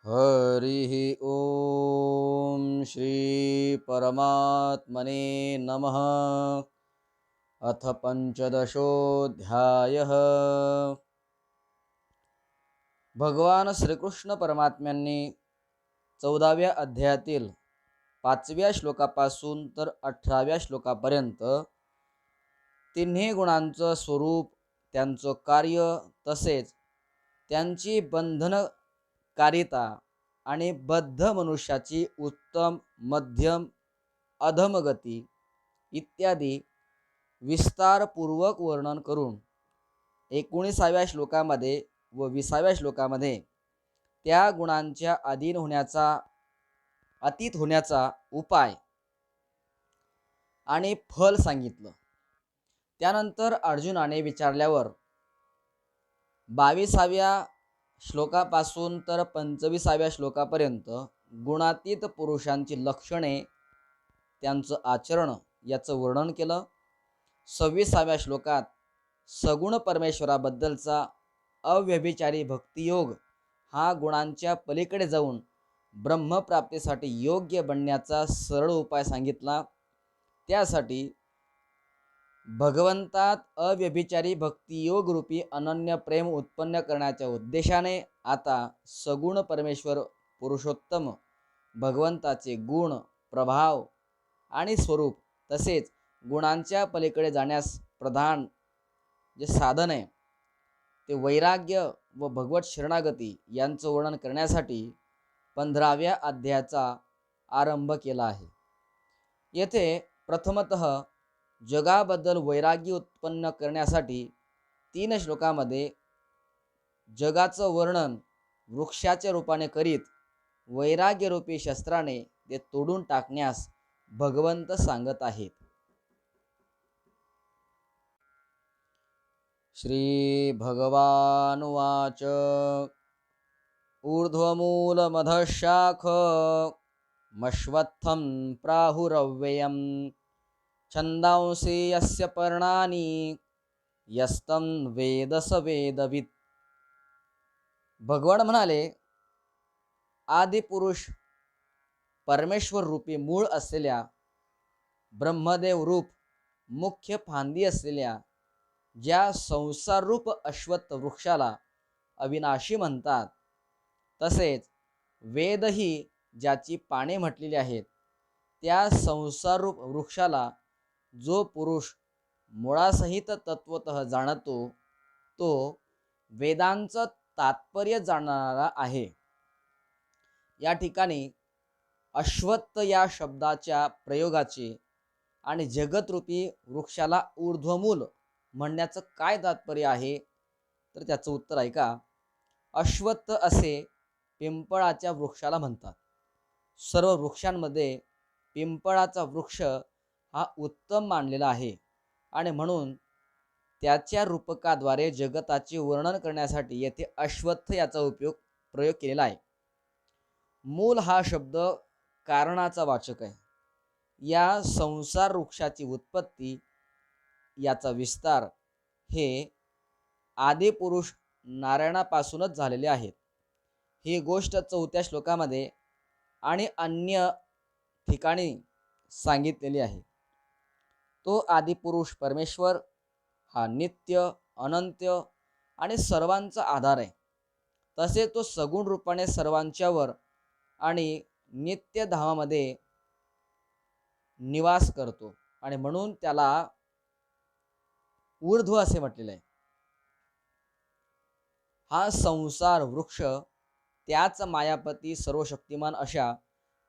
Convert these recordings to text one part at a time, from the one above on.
हरि ओम श्री परमात्मने नमः। अथ पंचदशोऽध्यायः। भगवान श्रीकृष्ण परमात्म्यांनी 14व्या अध्यायातील 5व्या श्लोकापासून तर 18व्या श्लोकापर्यंत तिन्ही गुणांचं स्वरूप, त्यांचं कार्य, तसेच त्यांची बंधनकारिता आणि बद्ध मनुष्याची उत्तम, मध्यम, अधमगती इत्यादी विस्तारपूर्वक वर्णन करून 19व्या श्लोकामध्ये व 20व्या श्लोकामध्ये त्या गुणांच्या अधीन होण्याचा, अतीत होण्याचा उपाय आणि फल सांगितलं. त्यानंतर अर्जुनाने विचारल्यावर 22व्या श्लोकापासून तर 25व्या श्लोकापर्यंत गुणातीत पुरुषांची लक्षणे, त्यांचं आचरण याचं वर्णन केलं. 26व्या श्लोकात सगुण परमेश्वराबद्दलचा अव्यभिचारी भक्तियोग हा गुणांच्या पलीकडे जाऊन ब्रह्मप्राप्तीसाठी योग्य बनण्याचा सरळ उपाय सांगितला. त्यासाठी भगवंतात अव्यभिचारी भक्तियोग रूपी अनन्य प्रेम उत्पन्न करण्याच्या उद्देशाने आता सगुण परमेश्वर पुरुषोत्तम भगवंताचे गुण, प्रभाव आणि स्वरूप, तसेच गुणांच्या पलीकडे जाण्यास प्रधान जे साधन आहे ते वैराग्य व भगवत शरणागती यांचं वर्णन करण्यासाठी 15व्या अध्यायाचा आरंभ केला आहे. येथे प्रथमतः जगाबद्दल वैराग्य उत्पन्न करण्यासाठी 3 श्लोकामध्ये जगाचं वर्णन वृक्षाच्या रूपाने करीत वैराग्यरूपी शस्त्राने ते तोडून टाकण्यास भगवंत सांगत आहेत. श्री भगवानुवाच ऊर्ध्वमूलमधःशाख मश्वत्थं प्राहुरव्ययं छन्दांसि यस्य पर्णानि यस्तं वेद स वेदवित्. भगवान म्हणाले, आदिपुरुष परमेश्वर रूपी मूळ असलेल्या, ब्रह्मदेव रूप मुख्य फांदी असलेल्या ज्या संसार रूप अश्वत्थ वृक्षाला अविनाशी म्हणतात, तसेच वेदही ज्याची पाने म्हटलेली आहेत, त्या संसार रूप वृक्षाला जो पुरुष मुळासहित तत्वतः जाणतो तो वेदांचं तात्पर्य जाणणारा आहे. या ठिकाणी अश्वत्थ या शब्दाच्या प्रयोगाचे आणि जगतरूपी वृक्षाला ऊर्ध्वमूल म्हणण्याचं काय तात्पर्य आहे, तर त्याचं उत्तर ऐका. अश्वत्थ असे पिंपळाच्या वृक्षाला म्हणतात. सर्व वृक्षांमध्ये पिंपळाचा वृक्ष हा उत्तम मानलेला आहे आणि म्हणून त्याच्या रूपकाद्वारे जगताचे वर्णन करण्यासाठी येथे अश्वत्थ याचा प्रयोग केलेला आहे. मूल हा शब्द कारणाचा वाचक आहे. या संसार वृक्षाची उत्पत्ती, याचा विस्तार हे आदिपुरुष नारायणापासूनच झालेले आहेत. ही गोष्ट 4थ्या श्लोकामध्ये आणि अन्य ठिकाणी सांगितलेली आहे. तो आदिपुरुष परमेश्वर हा नित्य, अनंत आणि सर्वांचा आधार आहे. तसे तो सगुण रूपाने सर्वांच्यावर आणि नित्य धामामध्ये निवास करतो आणि म्हणून त्याला ऊर्ध्व असे म्हटलेले आहे. हा संसार वृक्ष त्याच मायापती सर्वशक्तिमान अशा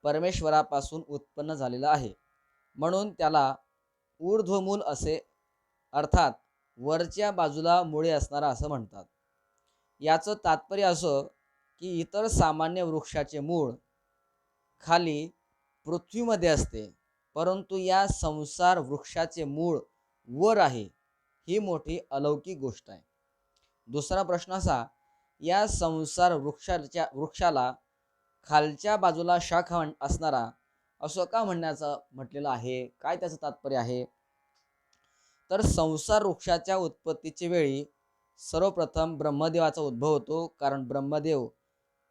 परमेश्वरापासून उत्पन्न झालेला आहे. म्हणून त्याला ऊर्ध्वमूल असे, अर्थात वरच्या बाजूला मुळे असणारा असं म्हणतात. याचं तात्पर्य असं की इतर सामान्य वृक्षाचे मूळ खाली पृथ्वीमध्ये असते, परंतु या संसार वृक्षाचे मूळ वर आहे. ही मोठी अलौकिक गोष्ट आहे. दुसरा प्रश्न असा, या संसार वृक्षाला खालच्या बाजूला शाखा असणारा असं का म्हटलेलं आहे, काय त्याचं तात्पर्य आहे, तर संसार वृक्षाच्या उत्पत्तीच्या वेळी सर्वप्रथम ब्रह्मदेवाचा उद्भव होतो. कारण ब्रह्मदेव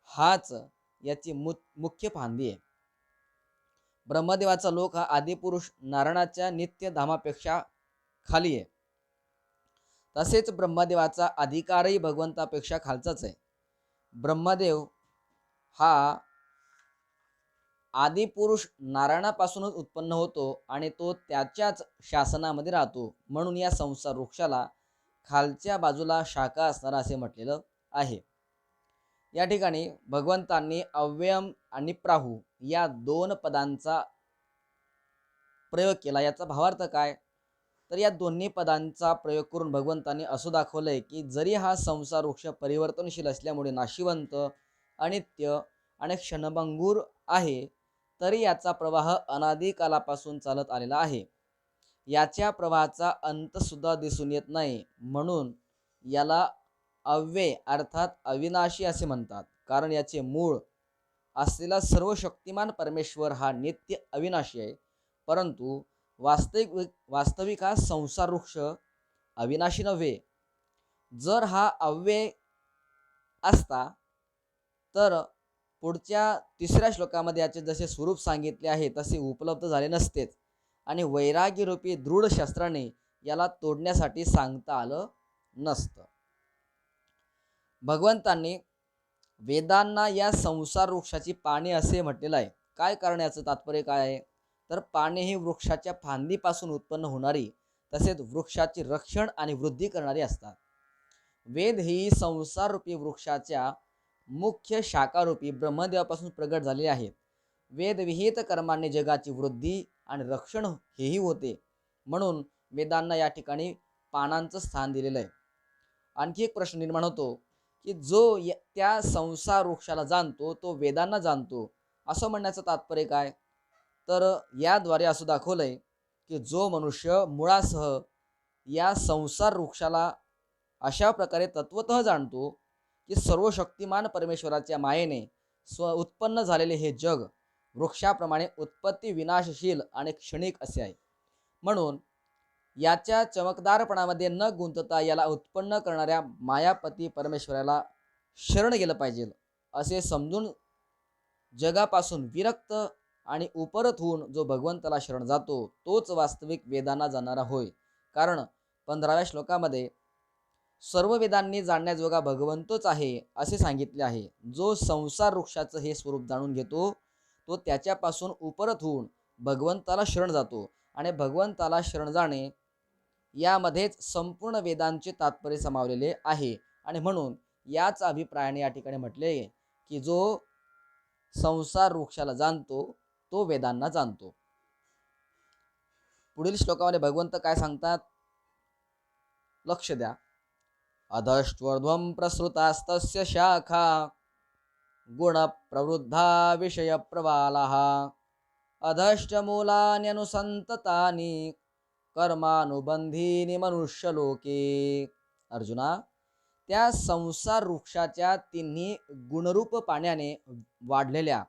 हाच याची मुख्य फांदी आहे. ब्रह्मदेवाचा लोक हा आदिपुरुष नारायणाच्या नित्य धामापेक्षा खाली आहे. तसेच ब्रह्मदेवाचा अधिकारही भगवंतापेक्षा खालचाच आहे. ब्रह्मदेव हा आदिपुरुष नारायणापासूनच उत्पन्न होतो आणि तो त्याच्याच शासनामध्ये राहतो. म्हणून या संसार वृक्षाला खालच्या बाजूला शाखा असणारा असे म्हटलेलं आहे. या ठिकाणी भगवंतांनी अव्ययम आणि प्राहु या दोन पदांचा प्रयोग केला. याचा भावार्थ काय? तर या दोन्ही पदांचा प्रयोग करून भगवंतांनी असं दाखवलंय की जरी हा संसार वृक्ष परिवर्तनशील असल्यामुळे नाशिवंत, अनित्य आणि क्षणभंगूर आहे, तरी याचा प्रवाह अनादी कालापासून चालत आलेला आहे. याच्या प्रवाहाचा अंत सुद्धा दिसून येत नाही. म्हणून याला अव्यय अर्थात अविनाशी असे म्हणतात. कारण याचे मूळ असलेला सर्व शक्तिमान परमेश्वर हा नित्य अविनाशी आहे. परंतु वास्तविक हा संसार वृक्ष अविनाशी नव्हे. जर हा अव्यय असता तर पुढच्या 3ऱ्या श्लोकामध्ये याचे जसे स्वरूप सांगितले आहे तसे उपलब्ध झाले नसतेच आणि वैराग्यरूपी दृढ शस्त्राने याला तोडण्यासाठी सांगता आलं नसतं. भगवंतांनी वेदांना या संसार वृक्षाची पाने असे म्हटलेलं आहे. काय कारण, याचं तात्पर्य काय आहे? तर पाने ही वृक्षाच्या फांदीपासून उत्पन्न होणारी तसेच वृक्षाचे रक्षण आणि वृद्धी करणारी असतात. वेद ही संसार रूपी वृक्षाच्या मुख्य शाखारूपी ब्रह्मदेवापासून प्रगट झालेले आहेत. वेद विहित कर्मांनी जगाची वृद्धी आणि रक्षण हेही होते. म्हणून वेदांना या ठिकाणी पानांचं स्थान दिलेलं आहे. आणखी एक प्रश्न निर्माण होतो की जो त्या संसार वृक्षाला जाणतो तो वेदांना जाणतो, असं म्हणण्याचं तात्पर्य काय? तर याद्वारे असं दाखवलंय की जो मनुष्य मुळासह या संसार वृक्षाला अशा प्रकारे तत्वतः जाणतो की सर्व शक्तिमान परमेश्वराच्या मायेने उत्पन्न झालेले हे जग वृक्षाप्रमाणे उत्पत्ती विनाशशील आणि क्षणिक असे आहे. म्हणून याच्या चमकदारपणामध्ये न गुंतता याला उत्पन्न करणाऱ्या मायापती परमेश्वराला शरण गेलं पाहिजे असे समजून जगापासून विरक्त आणि उपरत होऊन जो भगवंताला शरण जातो तोच वास्तविक वेदांना जाणारा होय. कारण 15व्या श्लोकामध्ये सर्व वेदांनी जाणण्याजोगा भगवंतोच आहे असे सांगितले आहे. जो संसार वृक्षाचं हे स्वरूप जाणून घेतो तो त्याच्यापासून उपरत होऊन भगवंताला शरण जातो आणि भगवंताला शरण जाणे यामध्येच संपूर्ण वेदांचे तात्पर्य समावलेले आहे. आणि म्हणून याच अभिप्रायाने या ठिकाणी म्हटले की जो संसार वृक्षाला जाणतो तो वेदांना जाणतो. पुढील श्लोकामध्ये भगवंत काय सांगतात, लक्ष द्या. अधश्वर्ध्वं प्रसृतास्तस्य शाखा गुण प्रवृद्धा विषय प्रवालाः अधश्च मूलान्यनुसंततानि कर्मानुबंधीनि मनुष्यलोके. अर्जुना, त्या संसार वृक्षाच्या तिन्ही गुणरूप पाण्याने वाढलेल्या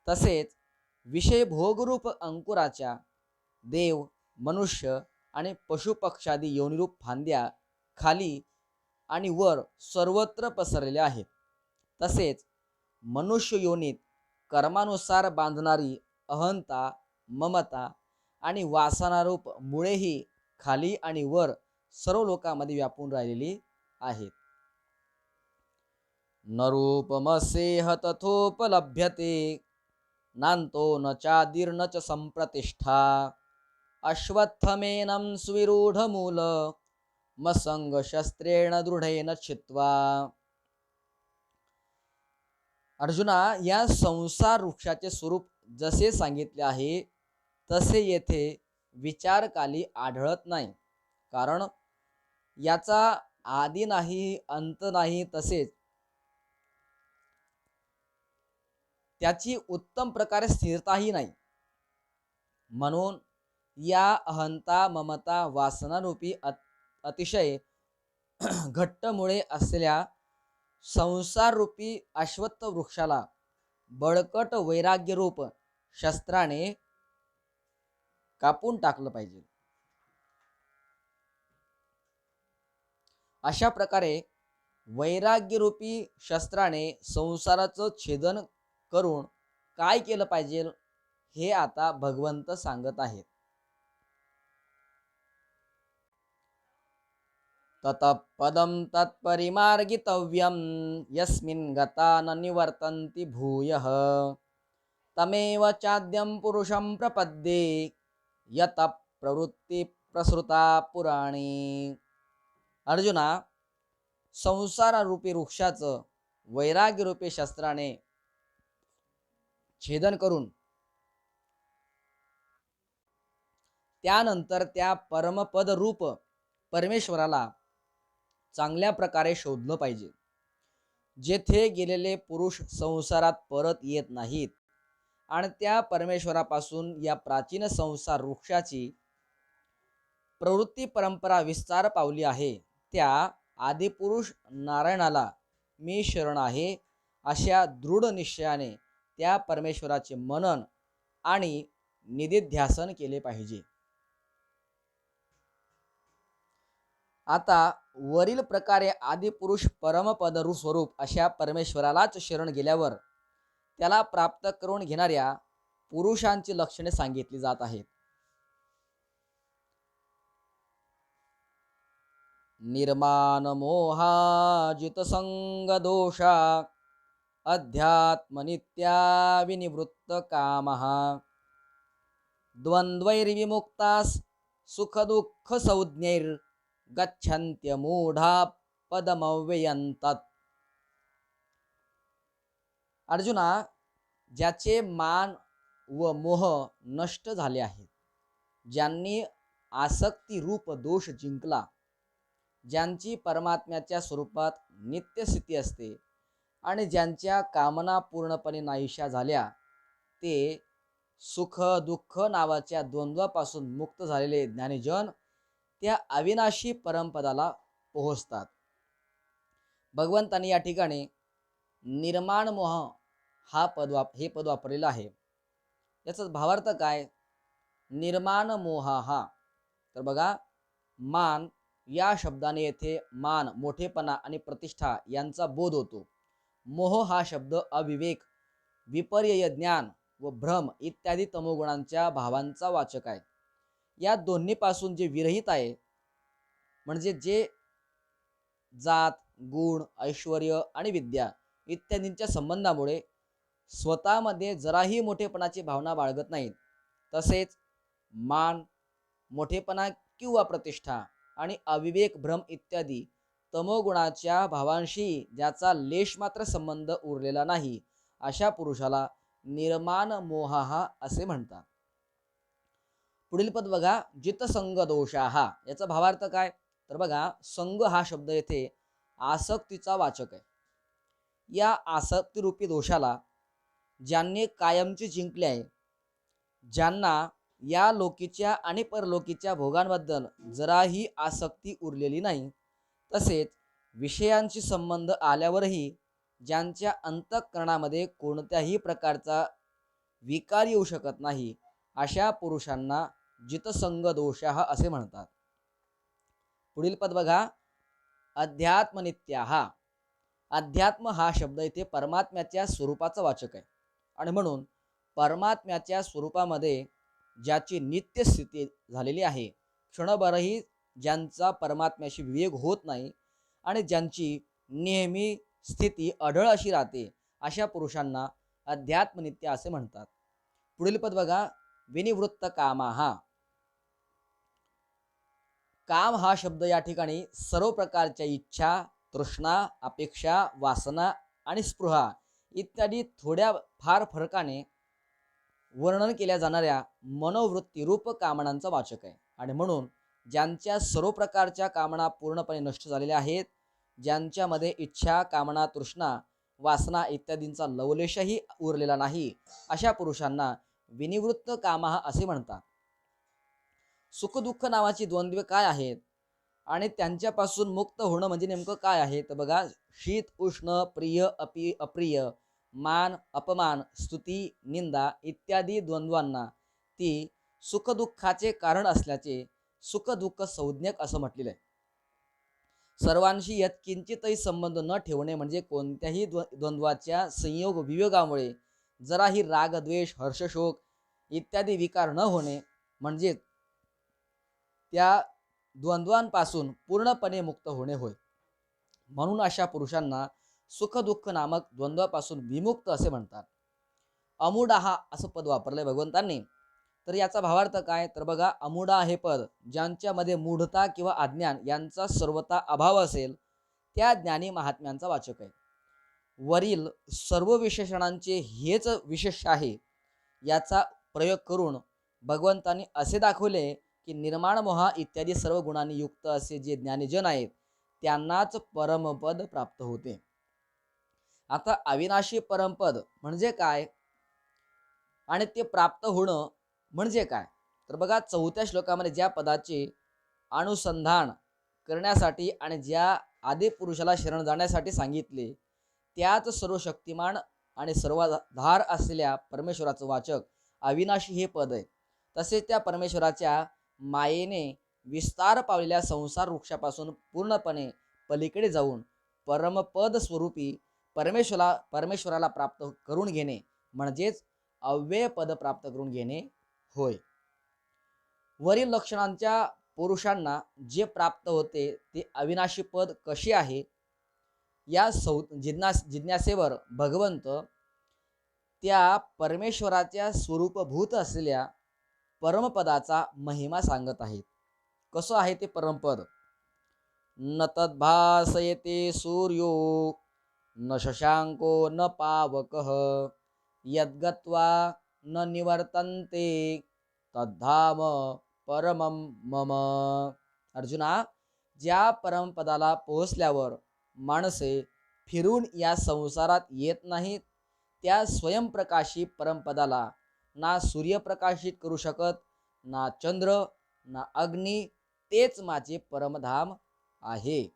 तसेच विषय भोगरूप अंकुराच्या देव, मनुष्य आणि पशुपक्षादी योनिरूप फांद्या खाली आणि वर सर्वत्र पसरलेल्या आहेत. तसेच मनुष्य योनीत कर्मानुसार बांधणारी अहंता, ममता आणि वासनारूप मुळेही खाली आणि वर सर्व लोकांमध्ये व्यापून राहिलेली आहेत. न रूपमस्येह तथोपलभ्यते नान्तो न चादिर्न च संप्रतिष्ठा अश्वत्थमेनं सुविरूढमूल मसंग शस्त्रेण दृढेन छित्त्वा. अर्जुना, या संसार वृक्षाचे स्वरूप जसे सांगितले आहे तसे येथे विचारकाली आढळत नाही. कारण याचा आदी नाही, अंत नाही, तसेच त्याची उत्तम प्रकारे स्थिरताही नाही. म्हणून या अहंता, ममता, वासनारूपी अतिशय घट्टमुळे असलेल्या संसार रूपी अश्वत्थ वृक्षाला बळकट वैराग्य रूप शस्त्राने कापून टाकलं पाहिजे. अशा प्रकारे वैराग्यरूपी शस्त्राने संसाराचं छेदन करून काय केलं पाहिजे हे आता भगवंत सांगत आहेत. ततः पदं तत्परिमार्गितव्यं यस्मिन् गता न निवर्तन्ति भूयः तमेव चाद्यं पुरुषं प्रपद्ये यत प्रवृत्ती प्रसृता पुराणी. अर्जुना, संसारारूपी वृक्षाचं वैराग्यरूपी शस्त्राने छेदन करून त्यानंतर त्या परमपद रूप परमेश्वराला चांगल्या प्रकारे शोधलं पाहिजे. जेथे गेलेले पुरुष संसारात परत येत नाहीत आणि त्या परमेश्वरापासून या प्राचीन संसार वृक्षाची प्रवृत्ती परंपरा विस्तार पावली आहे, त्या आदिपुरुष नारायणाला मी शरण आहे अशा दृढ निश्चयाने त्या परमेश्वराचे मनन आणि निदिध्यासन केले पाहिजे. आता वरील प्रकारे आदिपुरुष परमपद स्वरूप अशा परमेश्वरालाच शरण गेल्यावर त्याला प्राप्त करून घेणाऱ्या पुरुषांची लक्षणे सांगितली जात आहेत. निर्माण मोहाजित संग दोषा अध्यात्मनित्या विनिवृत्त कामः द्वंद्वैर्विमुक्तास सुख दुःख संज्ञैर् गच्छन्त्य मूढा पदमव्ययंतात. अर्जुना, ज्याचे मान व मोह नष्ट झाले आहेत, ज्यांनी आसक्ती रूप दोष जिंकला, ज्यांची परमात्म्याच्या स्वरूपात नित्यस्थिती असते आणि ज्यांच्या कामना पूर्णपणे नाहीशा झाल्या, ते सुख दुःख नावाच्या द्वंद्वापासून मुक्त झालेले ज्ञानीजन त्या अविनाशी परमपदाला पोहोचतात. भगवंतांनी या ठिकाणी निर्माण मोह हे पद वापरलेलं आहे. याचा भावार्थ काय? निर्माण मोहा, तर बघा, मान या शब्दाने येथे मान, मोठेपणा आणि प्रतिष्ठा यांचा बोध होतो. मोह हा शब्द अविवेक, विपर्यय ज्ञान व भ्रम इत्यादी तमोगुणांच्या भावांचा वाचक आहे. या दोन्हीपासून जे विरहित आहे, म्हणजे जे जात, गुण, ऐश्वर्य आणि विद्या इत्यादींच्या संबंधामुळे स्वतःमध्ये जराही मोठेपणाची भावना बाळगत नाहीत, तसेच मान, मोठेपणा किंवा प्रतिष्ठा आणि अविवेक, भ्रम इत्यादी तमोगुणाच्या भावांशी ज्याचा लेश मात्र संबंध उरलेला नाही, अशा पुरुषाला निर्माण मोहा असे म्हणतात. पुढील पद बघा, जितसंग दोषाहा. याचा भावार्थ काय? तर बघा, संग हा शब्द येथे आसक्तीचा वाचक आहे. या आसक्तीरूपी दोषाला ज्यांनी कायमचे जिंकले आहे, ज्यांना या लोकीच्या आणि परलोकीच्या भोगांबद्दल जराही आसक्ती उरलेली नाही, तसेच विषयांशी संबंध आल्यावरही ज्यांच्या अंतःकरणामध्ये कोणत्याही प्रकारचा विकार येऊ शकत नाही, अशा पुरुषांना जितसंग दोषाः असे म्हणतात. पुढील पद बघा, अध्यात्मनित्याः. अध्यात्म हा शब्द इथे परमात्म्याच्या स्वरूपाचा वाचक आहे आणि म्हणून परमात्म्याच्या स्वरूपामध्ये ज्याची नित्य स्थिती झालेली आहे, क्षणभरही ज्यांचा परमात्म्याशी विवेक होत नाही आणि ज्यांची नेहमी स्थिती अढळ अशी राहते, अशा पुरुषांना अध्यात्मनित्य असे म्हणतात. पुढील पद बघा, विनिवृत्त कामाः. काम हा शब्द या ठिकाणी सर्व प्रकारच्या इच्छा, तृष्णा, अपेक्षा, वासना आणि स्पृहा इत्यादी थोड्या फार फरकाने वर्णन केल्या जाणाऱ्या मनोवृत्ती रूप कामनांचा वाचक आहे आणि म्हणून ज्यांच्या सर्व प्रकारच्या कामना पूर्णपणे नष्ट झालेल्या आहेत, ज्यांच्यामध्ये इच्छा, कामना, तृष्णा, वासना इत्यादींचा लवलेशही उरलेला नाही, अशा पुरुषांना विनिवृत्त कामः असे म्हणतात. सुख दुःख नावाची द्वंद्वे काय आहेत आणि त्यांच्यापासून मुक्त होणं म्हणजे नेमकं काय आहे? तर बघा, शीत उष्ण, प्रिय अप्रिय, मान अपमान, स्तुती निंदा इत्यादी द्वंद्वांना ती सुखदुःखाचे कारण असल्याचे सुख दुःख संज्ञक असं म्हटलेलं आहे. सर्वांशी यत्किंचितही संबंध न ठेवणे म्हणजे कोणत्याही द्वंद्वाच्या संयोग वियोगामुळे जराही राग द्वेष हर्षशोक इत्यादी विकार न होणे म्हणजे त्या द्वंद्वांपासून पूर्णपणे मुक्त होणे होय. म्हणून अशा पुरुषांना सुख दुःख नामक द्वंद्वापासून विमुक्त असे म्हणतात. अमुडाहा असं पद वापरलंय भगवंतांनी. तर याचा भावार्थ काय तर बघा, अमुडा हे पद ज्यांच्यामध्ये मूढता किंवा अज्ञान यांचा सर्वता अभाव असेल त्या ज्ञानी महात्म्यांचा वाचक आहे. वरील सर्व विशेषणांचे हेच विशेष आहे याचा प्रयोग करून भगवंतांनी असे दाखवले की निर्माण मोहा इत्यादी सर्व गुणांनी युक्त असे जे ज्ञानीजन आहेत त्यांनाच परमपद प्राप्त होते. आता अविनाशी परमपद म्हणजे काय आणि ते प्राप्त होणं म्हणजे काय तर बघा, 4थ्या श्लोकामध्ये ज्या पदाचे अनुसंधान करण्यासाठी आणि ज्या आदिपुरुषाला शरण जाण्यासाठी सांगितले त्याच सर्व शक्तिमान आणि सर्वाधार असलेल्या परमेश्वराचं वाचक अविनाशी हे पद आहे. तसेच त्या परमेश्वराच्या मायेने विस्तार पावलेल्या संसार वृक्षापासून पूर्णपणे पलीकडे जाऊन परमपद स्वरूपी परमेश्वराला प्राप्त करून घेणे म्हणजेच अव्यय पद प्राप्त करून घेणे होय. वरील लक्षणांच्या पुरुषांना जे प्राप्त होते ते अविनाशी पद कसे आहे या जिज्ञासेवर भगवंत त्या परमेश्वराच्या स्वरूपभूत असलेल्या परमपदाचा महिमा सांगत आहेत. कसं आहे ते परमपद? न तद्भासयते सूर्यो न शशांको न पावकः यद्गत्वा न निवर्तन्ते तद्धाम परमम मम. अर्जुना, ज्या परमपदाला पोहोचल्यावर माणसे फिरून या संसारात येत नाहीत त्या स्वयंप्रकाशी परमपदाला ना सूर्य प्रकाशित करू शकत, ना चंद्र, ना अग्नी, तेच माझे परमधाम आहे.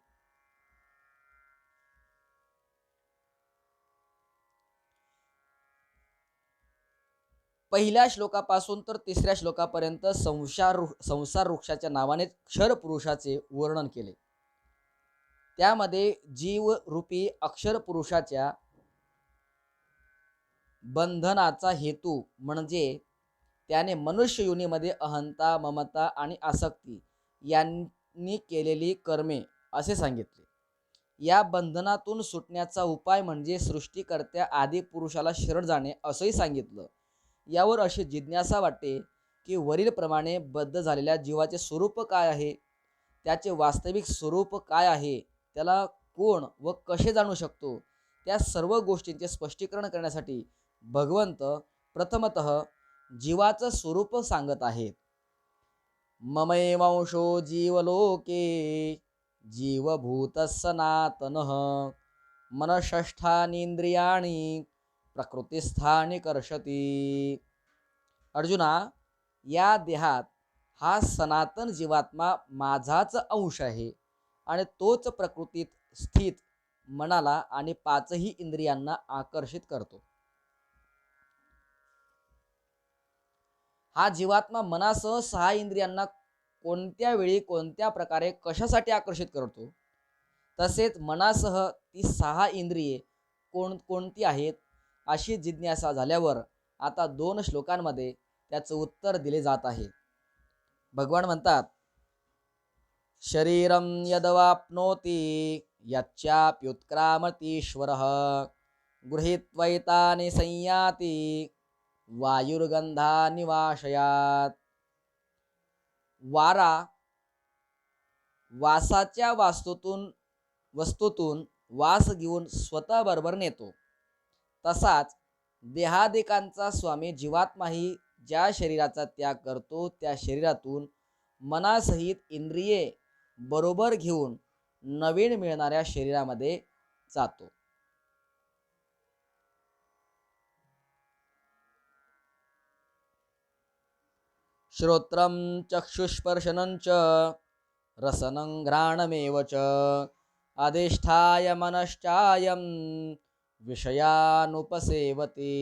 पहिल्या श्लोकापासून तर 3ऱ्या श्लोकापर्यंत संसार वृक्षाच्या नावाने क्षर पुरुषाचे वर्णन केले. त्यामध्ये जीव रूपी अक्षर पुरुषाच्या बंधनाचा हेतू म्हणजे त्याने मनुष्य योनीमध्ये अहंता ममता आणि आसक्ती यांनी केलेली कर्मे असे सांगितले. या बंधनातून सुटण्याचा उपाय म्हणजे सृष्टीकर्त्या आदी पुरुषाला शरण जाणे असंही सांगितलं. यावर अशी जिज्ञासा वाटते की वरीलप्रमाणे बद्ध झालेल्या जीवाचे स्वरूप काय आहे, त्याचे वास्तविक स्वरूप काय आहे, त्याला कोण व कसे जाणू शकतो, त्या सर्व गोष्टींचे स्पष्टीकरण करण्यासाठी भगवंत प्रथमतः जीवाचं स्वरूप सांगत आहेत. ममैवांशो जीवलोके जीवभूत सनातनः मनषष्ठानींद्रियाणि प्रकृतिस्थानी कर्षती. अर्जुना, या देहात हा सनातन जीवात्मा माझाच अंश आहे आणि तोच प्रकृतीत स्थित मनाला आणि 5ही इंद्रियांना आकर्षित करतो. हा जीवात्मा मनासह 6 इंद्रियांना कोणत्या वेळी कोणत्या प्रकारे कशासाठी आकर्षित करतो, तसेच मनासह ती 6 इंद्रिये कोणती आहेत अशी जिज्ञासा झाल्यावर आता 2 श्लोकांमध्ये त्याचं उत्तर दिले जात आहे. भगवान म्हणतात, शरीरम यदवाप्नोति यच्चाप्युत्क्रामतीश्वरः गृहीत्वैतानि संयाति वायुर्गंधा निवाशयात. वारा वासाच्या वस्तूतून वास घेऊन स्वतःबरोबर नेतो, तसाच देहादिकांचा स्वामी जीवात्माही ज्या शरीराचा त्याग करतो त्या शरीरातून मनासहित इंद्रिये बरोबर घेऊन नवीन मिळणाऱ्या शरीरामध्ये जातो. श्रोत्रं चक्षुस्पर्शनं च रसनं घ्राणमेव च अधिष्ठाय मनश्चायं विषयानुपसेवते.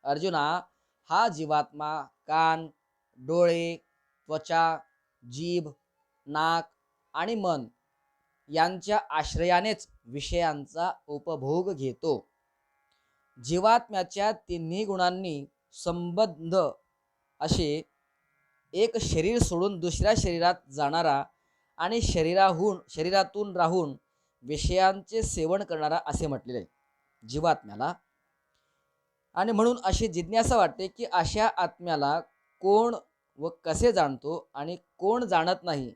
अर्जुना, हा जीवात्मा कान, डोळे, त्वचा, जीभ, नाक आणि मन यांच्या आश्रयानेच विषयांचा उपभोग घेतो. जीवात्म्याच्या तिन्ही गुणांनी संबद्ध असे एक शरीर सोडून दुसऱ्या शरीरात जाणारा आणि शरीरातून राहून विषयांचे सेवन करणारा असे म्हटलेले आहे जीवात्म्याला. आणि म्हणून अशी जिज्ञासा वाटते की अशा आत्म्याला कोण व कसे जाणतो आणि कोण जाणत नाही,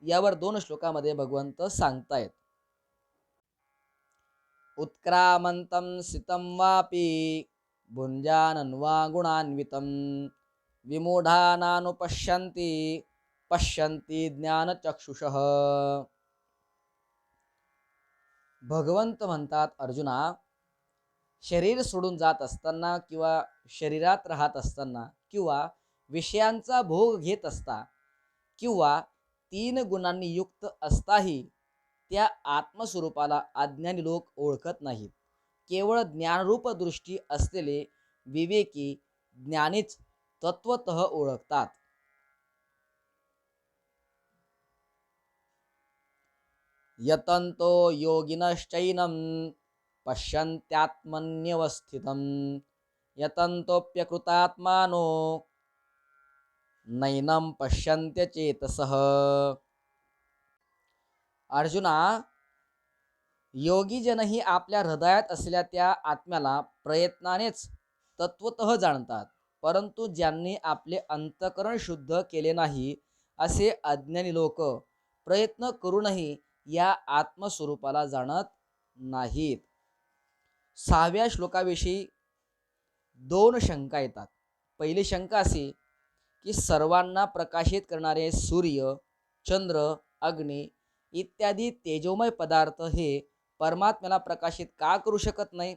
यावर 2 श्लोकामध्ये भगवंत सांगतायत. उत्क्रामंतं सितं वापी भुञ्जानं वा गुणान्वितं विमूढानानुपश्यन्ति पश्यन्ति ज्ञानचक्षुषः. भगवंत म्हणतात, अर्जुना, शरीर सोडून जात असताना किंवा शरीरात राहत असताना किंवा विषयांचा भोग घेत असता किंवा 3 गुणांनी युक्त असताही त्या आत्मस्वरूपाला अज्ञानी लोक ओळखत नाहीत. केवळ ज्ञानरूप दृष्टी असलेले विवेकी ज्ञानीच तत्वतः ओळखतात. यतन्तो योगिनश्चैनं पश्यन्त्यात्मन्यवस्थितं यतन्तोऽप्यकृतात्मानो नैनं पश्यन्त्यचेतसः. अर्जुना, योगीजनही आपल्या हृदयात असलेल्या त्या आत्म्याला प्रयत्नानेच तत्वतः जाणतात, परंतु ज्यांनी आपले अंतःकरण शुद्ध केले नाही असे अज्ञानी लोक प्रयत्न करूनही या आत्मस्वरूपाला जाणत नाहीत. 6व्या श्लोकाविषयी 2 शंका येतात. पहिली शंका अशी की सर्वांना प्रकाशित करणारे सूर्य, चंद्र, अग्नी इत्यादी तेजोमय पदार्थ हे परमात्म्याला प्रकाशित का करू शकत नाही?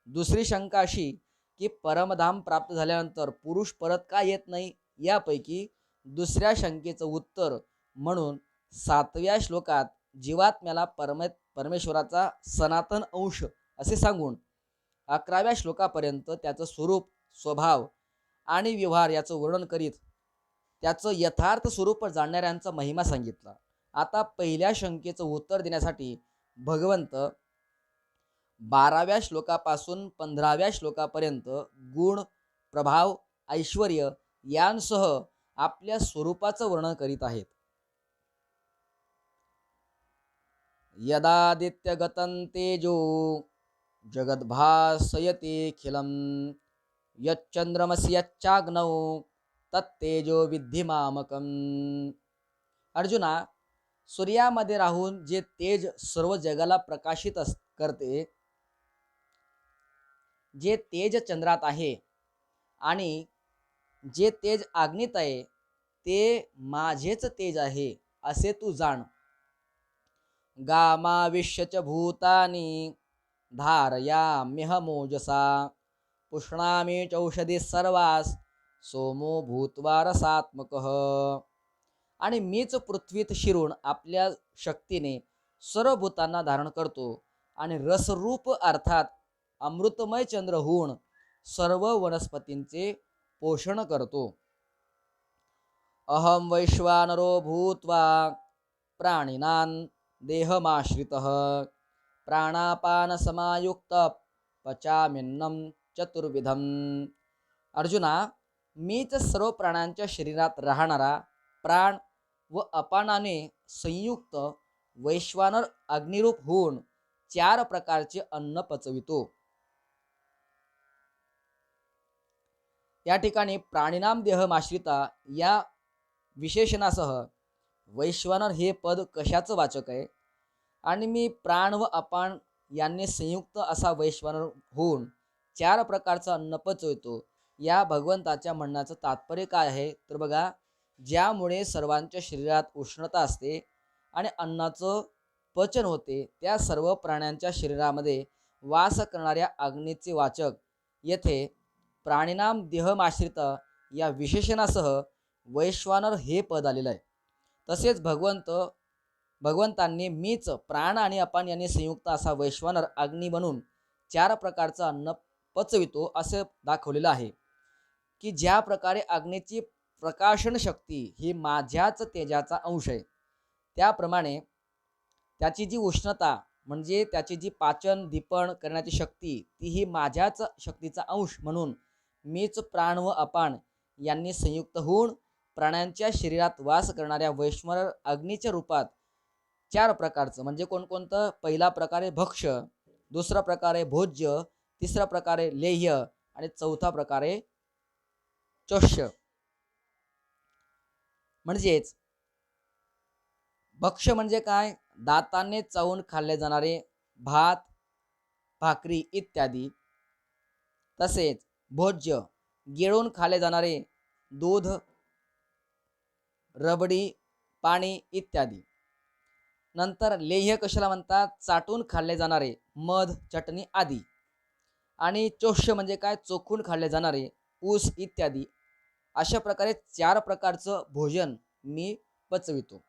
दुसरी शंका अशी की परमधाम प्राप्त झाल्यानंतर पुरुष परत का येत नाही? यापैकी दुसऱ्या शंकेचं उत्तर म्हणून 7व्या श्लोकात जीवात्म्याला परमेश्वराचा सनातन अंश असे सांगून 11व्या श्लोकापर्यंत त्याचं स्वरूप, स्वभाव आणि व्यवहार याचं वर्णन करीत त्याचं यथार्थ स्वरूप जाणणाऱ्यांचा महिमा सांगितला. आता पहिल्या शंकेचं उत्तर देण्यासाठी भगवंत 12व्या श्लोकापासून 15व्या श्लोकापर्यंत गुण, प्रभाव, ऐश्वर्य यांसह आपल्या स्वरूपाचं वर्णन करीत आहेत. यदादित्यगतं तेजो जगद्भासयतेऽखिलं यच्चंद्रमसि यच्चाग्नौ तत्तेजो विद्धि मामकम्. अर्जुना, सूर्यामध्ये राहून जे तेज सर्व जगाला प्रकाशित करते, जे तेज चंद्रात आहे आणि जे तेज अग्नीत आहे ते माझेच तेज आहे असे तू जाण. गामाविश्य भूतानि धारयाम्यहमोजसा पुष्णामि चौषधी सर्वास सोमो भूत्वा रसात्मकः. आणि मीच पृथ्वीत शिरून आपल्या शक्तीने सर्व भूतांना धारण करतो आणि रसरूप अर्थात अमृतमय चंद्र होऊन सर्व वनस्पतींचे पोषण करतो. अहम वैश्वानरो भूत्वा प्राणिनां देहमाश्रितः प्राणापान समायुक्त पचाम्यन्नं चतुर्विधम. अर्जुना, मीच सर्व प्राण्यांच्या शरीरात राहणारा प्राण व अपानाने संयुक्त वैश्वानर अग्निरूप होऊन 4 प्रकारचे अन्न पचवितो. या ठिकाणी प्राणिनाम देहमाश्रिता या विशेषणासह वैश्वानर हे पद कशाचं वाचक आहे आणि मी प्राण व अपान यांनी संयुक्त असा वैश्वानर होऊन 4 प्रकारचं अन्न पचवितो, या भगवंताच्या म्हणण्याचं तात्पर्य काय आहे? तर बघा, ज्यामुळे सर्वांच्या शरीरात उष्णता असते आणि अन्नाचं पचन होते, त्या सर्व प्राण्यांच्या शरीरामध्ये वास करणाऱ्या अग्नीचे वाचक येथे प्राणिनाम देहमाश्रित या विशेषणासह वैश्वानर हे पद आलेलं आहे. तसेच भगवंतांनी मीच प्राण आणि अपान यांनी संयुक्त असा वैश्वानर अग्नी बनून 4 प्रकारचं अन्न पचवितो असे दाखवलेलं आहे की ज्या प्रकारे अग्नीची प्रकाशन शक्ती ही माझ्याच तेजाचा अंश आहे, त्याप्रमाणे त्याची जी उष्णता म्हणजे त्याची जी पाचन दीपण करण्याची शक्ती ती ही माझ्याच शक्तीचा अंश म्हणून मीच प्राण व अपान यांनी संयुक्त होऊन प्राण्यांच्या शरीरात वास करणाऱ्या वैश्वानर अग्नीच्या रूपात चार प्रकारचं म्हणजे कोणकोणतं, पहिला प्रकारे भक्ष्य, दुसरा प्रकारे भोज्य, तिसरा प्रकारे लेह्य आणि चौथा प्रकारे चोष्य. म्हणजेच भक्ष्य म्हणजे काय, दाताने चावून खाल्ले जाणारे भात, भाकरी इत्यादी. तसेच भोज्य गिळून खाल्ले जाणारे दूध, रबडी, पाणी इत्यादी. नंतर लेह्य कशाला म्हणतात, चाटून खाल्ले जाणारे मध, चटणी आदी. आणि चोष्य म्हणजे काय, चोखून खाल्ले जाणारे ऊस इत्यादी. अशा प्रकारे चार प्रकारचं भोजन मी पचवितो.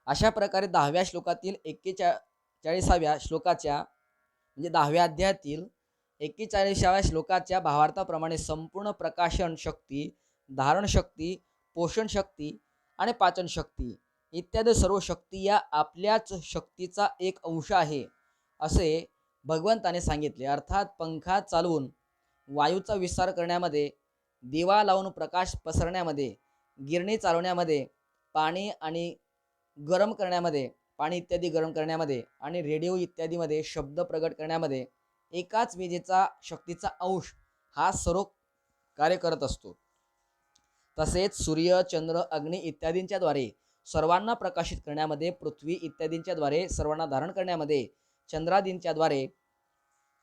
अशा प्रकारे 10व्या श्लोकातील 41व्या श्लोकाच्या म्हणजे 10व्या अध्यायातील 41व्या श्लोकाच्या भावार्थाप्रमाणे संपूर्ण प्रकाशन शक्ती, धारण शक्ती, पोषण शक्ती आणि पाचन शक्ती इत्यादी सर्व शक्ती या आपल्याच शक्तीचा एक अंश आहे असे भगवंताने सांगितले. अर्थात पंखा चालवून वायूचा विस्तार करण्यामध्ये, दिवा लावून प्रकाश पसरण्यामध्ये, गिरणी चालवण्यामध्ये, पाणी आणि गरम करण्यामध्ये, पाणी इत्यादी गरम करण्यामध्ये आणि रेडिओ इत्यादीमध्ये शब्द प्रगट करण्यामध्ये एकाच विजेचा शक्तीचा अंश हा सर्व कार्य करत असतो. तसेच सूर्य, चंद्र, अग्नी इत्यादींच्या द्वारे सर्वांना प्रकाशित करण्यामध्ये, पृथ्वी इत्यादींच्या द्वारे सर्वांना धारण करण्यामध्ये,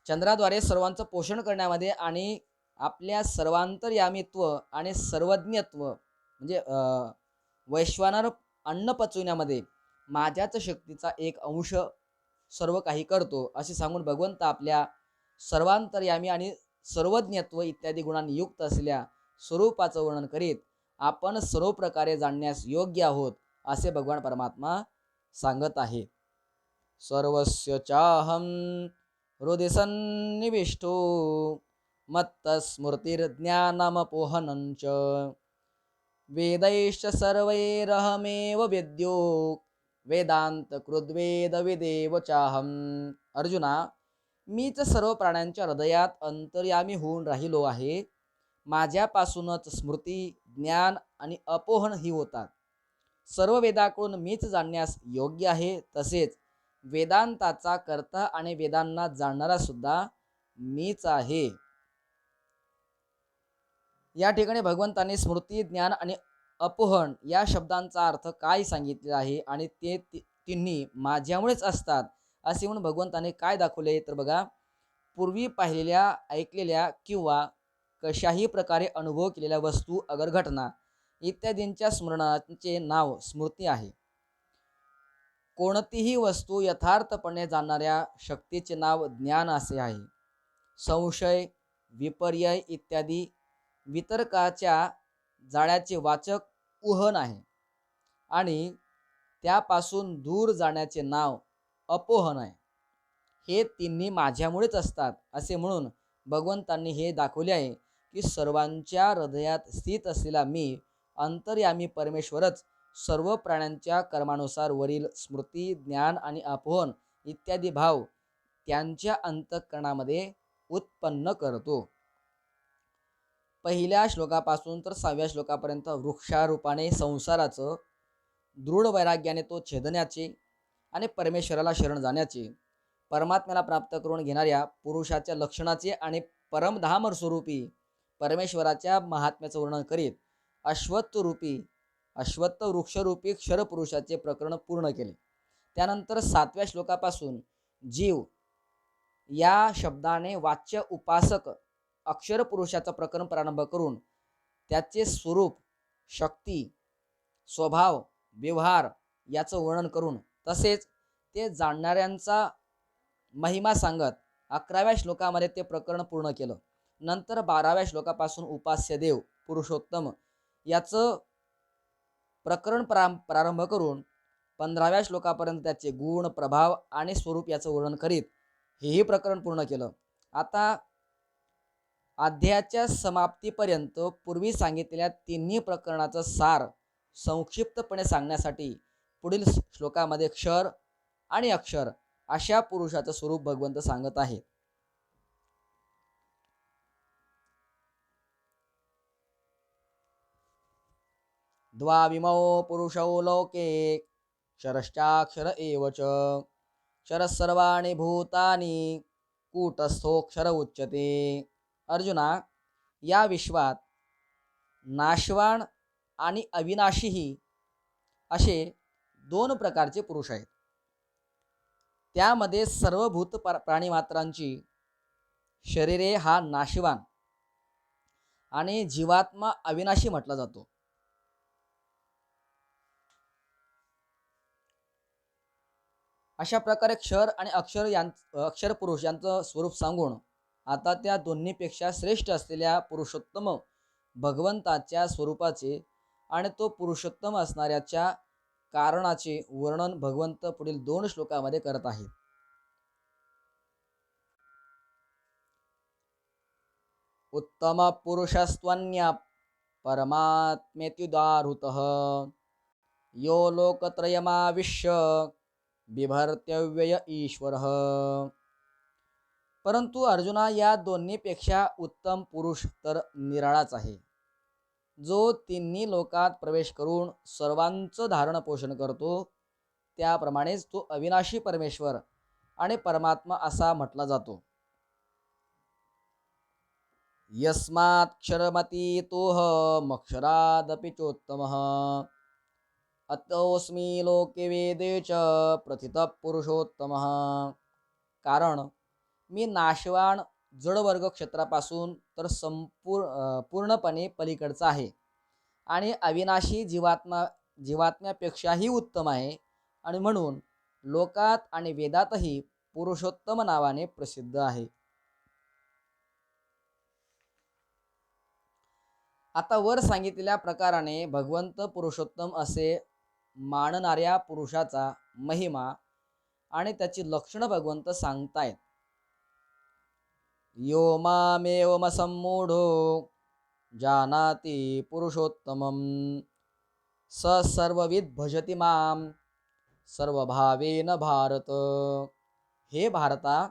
चंद्राद्वारे सर्वांचं पोषण करण्यामध्ये आणि आपल्या सर्वांतर्यामीत्व आणि सर्वज्ञत्व म्हणजे वैश्वानर अन्न पचविण्यामध्ये माझ्याच शक्तीचा एक अंश सर्व काही करतो असे सांगून भगवंत आपल्या सर्वांतर्यामी आणि सर्वज्ञत्व इत्यादी गुणांनी युक्त असलेल्या स्वरूपाचं वर्णन करीत आपण सर्व प्रकारे जाणण्यास योग्य आहोत असे भगवान परमात्मा सांगत आहे. सर्वस्य चाहम हृदि सन्निविष्टो मत्तस्मृतिर्ज्ञानमपोहनञ्च वेदैश्च सर्वैरहमेव वेद्यो वेदांत कृद्वेद विदेव चाहम. अर्जुना, मीच सर्व प्राण्यांच्या हृदयात अंतर्यामी होऊन राहिलो आहे. माझ्यापासूनच स्मृती, ज्ञान आणि अपोहन ही होतात. सर्व वेदाकडून मीच जाणण्यास योग्य आहे. तसेच वेदांताचा कर्ता आणि वेदांना जाणणारा सुद्धा मीच आहे. या ठिकाणी भगवंतांनी स्मृती, ज्ञान आणि अपोहन या शब्दांचा अर्थ काय सांगितलेला आहे आणि ते तिन्ही माझ्यामुळेच असतात असे म्हणून भगवंताने काय दाखवले तर बघा, पूर्वी पाहिलेल्या, ऐकलेल्या किंवा कशाही प्रकारे अनुभव केलेल्या वस्तू, अगर घटना इत्यादींच्या स्मरणाचे नाव स्मृती आहे. कोणतीही वस्तू यथार्थपणे जाणणाऱ्या शक्तीचे नाव ज्ञान असे आहे. संशय, विपर्यय इत्यादी वितर्काच्या जाळ्याचे वाचक उहन आहे आणि त्यापासून दूर जाण्याचे नाव अपोहन आहे. हे तिन्ही माझ्यामुळेच असतात असे म्हणून भगवंतांनी हे दाखवले आहे की सर्वांच्या हृदयात स्थित असलेला मी अंतर्यामी परमेश्वरच सर्व प्राण्यांच्या कर्मानुसार वरील स्मृती, ज्ञान आणि अपोहन इत्यादी भाव त्यांच्या अंतःकरणामध्ये उत्पन्न करतो. पहिल्या श्लोकापासून तर 6व्या श्लोकापर्यंत वृक्षारूपाने संसाराचं दृढ वैराग्याने तो छेदण्याचे आणि परमेश्वराला शरण जाण्याचे, परमात्म्याला प्राप्त करून घेणाऱ्या पुरुषाच्या लक्षणाचे आणि परमधाम स्वरूपी परमेश्वराच्या महात्म्याचं वर्णन करीत अश्वत्थ वृक्षरूपी क्षरपुरुषाचे प्रकरण पूर्ण केले. त्यानंतर 7व्या श्लोकापासून जीव या शब्दाने वाच्य उपासक अक्षर पुरुषाचं प्रकरण प्रारंभ करून त्याचे स्वरूप, शक्ती, स्वभाव, व्यवहार याचं वर्णन करून तसेच ते जाणणाऱ्यांचा महिमा सांगत 11व्या श्लोकामध्ये ते प्रकरण पूर्ण केलं. नंतर 12व्या श्लोकापासून उपास्य देव पुरुषोत्तम याचं प्रकरण प्रारंभ करून 15व्या श्लोकापर्यंत त्याचे गुण, प्रभाव आणि स्वरूप याचं वर्णन करीत हेही प्रकरण पूर्ण केलं. आता अध्यायाच्या समाप्तीपर्यंत पूर्वी सांगितलेल्या तिन्ही प्रकरणाचं सार संक्षिप्तपणे सांगण्यासाठी पुढील श्लोकामध्ये क्षर, आणि अक्षर अशा पुरुषाचं स्वरूप भगवंत सांगत आहेत. द्वाविमौ पुरुषौ लोके क्षरश्चाक्षर एव च क्षरः सर्वाणि भूतानि कूटस्थोक्षर उच्यते. अर्जुना, या विश्वात नाशवान आणि अविनाशीही असे दोन प्रकारचे पुरुष आहेत. त्यामध्ये सर्वभूत प्राणीमात्रांची शरीरे हा नाशवान आणि जीवात्मा अविनाशी म्हटला जातो. अशा प्रकारे क्षर आणि अक्षर पुरुष यांचं स्वरूप सांगून आता त्या दोन्हीपेक्षा श्रेष्ठ असलेल्या पुरुषोत्तम भगवंताच्या स्वरूपाचे आणि तो पुरुषोत्तम असणाऱ्याच्या कारणाचे वर्णन भगवंत पुढील 2 श्लोकामध्ये करत आहेत. उत्तम पुरुषस्त्वन्य परमात्मेत्युदाहृतः यो लोकत्रयमाविश्य बिभर्त्यव्यय ईश्वरः. परंतु अर्जुना, या दोन्हीपेक्षा उत्तम पुरुष तर निराळाच आहे, जो तिन्ही लोकात प्रवेश करून सर्वांचं धारण पोषण करतो. त्याप्रमाणेच तो अविनाशी परमेश्वर आणि परमात्मा असा म्हटला जातो. यस्माक्षरमतीतोऽहमक्षरादपि चोत्तमः अतोऽस्मि लोके वेदे च प्रथितः पुरुषोत्तमः. कारण मी नाशवान जडवर्ग क्षेत्रापासून तर पूर्णपणे पलीकडचा आहे आणि अविनाशी जीवात्म्यापेक्षाही उत्तम आहे, आणि म्हणून लोकात आणि वेदातही पुरुषोत्तम नावाने प्रसिद्ध आहे. आता वर सांगितलेल्या प्रकाराने भगवंत पुरुषोत्तम असे मानणाऱ्या पुरुषाचा महिमा आणि त्याची लक्षणं भगवंत सांगतायत. यो मामेवमसम्मूढो जानाति पुरुषोत्तमं स सर्वविद भजति मां सर्वभावेन भारत. हे भारता,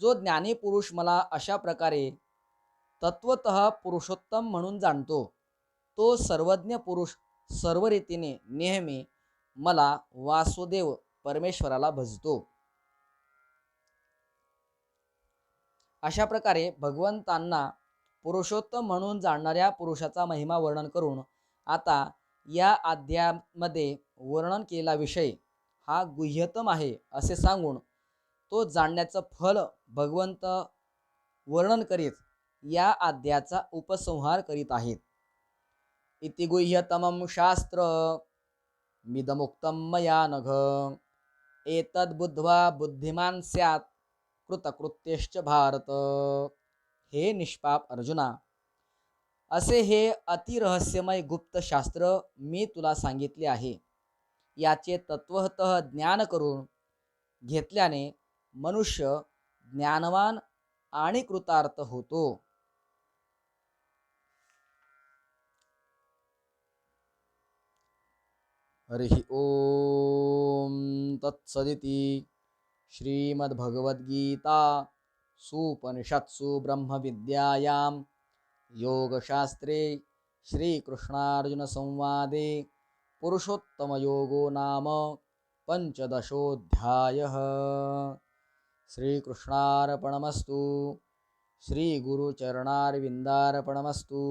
जो ज्ञानी पुरुष मला अशा प्रकारे तत्वतः पुरुषोत्तम म्हणून जाणतो, तो सर्वज्ञ पुरुष सर्व रीतीने नेहमी मला वासुदेव परमेश्वराला भजतो. अशा प्रकारे भगवंतांना पुरुषोत्तम म्हणून जाणणाऱ्या पुरुषाचा महिमा वर्णन करून आता या अध्यायामध्ये वर्णन केलेला विषय हा गुह्यतम आहे असे सांगून तो जाणण्याचं फल भगवंत वर्णन करीत या अध्यायाचा उपसंहार करीत आहेत. इति गुह्यतमं शास्त्र मिदमुक्तं मया नघ एतद् बुद्ध्वा बुद्धिमान स्यात् कृतकृत्यश्च भारत. हे निष्पाप अर्जुना, असे हे अतिरहस्यमय गुप्त शास्त्र मी तुला सांगितले आहे. याचे तत्वतः ज्ञान करून घेतल्याने मनुष्य ज्ञानवान आणि कृतार्थ होतो. हरिः ओम तत्सदिति श्रीमद्भगवद्गीता सुपनिषत्सु ब्रह्मविद्यायां योगशास्त्रे श्रीकृष्णार्जुनसंवादे पुरुषोत्तमयोगो नाम 15ोऽध्यायः. श्रीकृष्णार्पणमस्तु. श्रीगुरुचरणारविन्दार्पणमस्तु.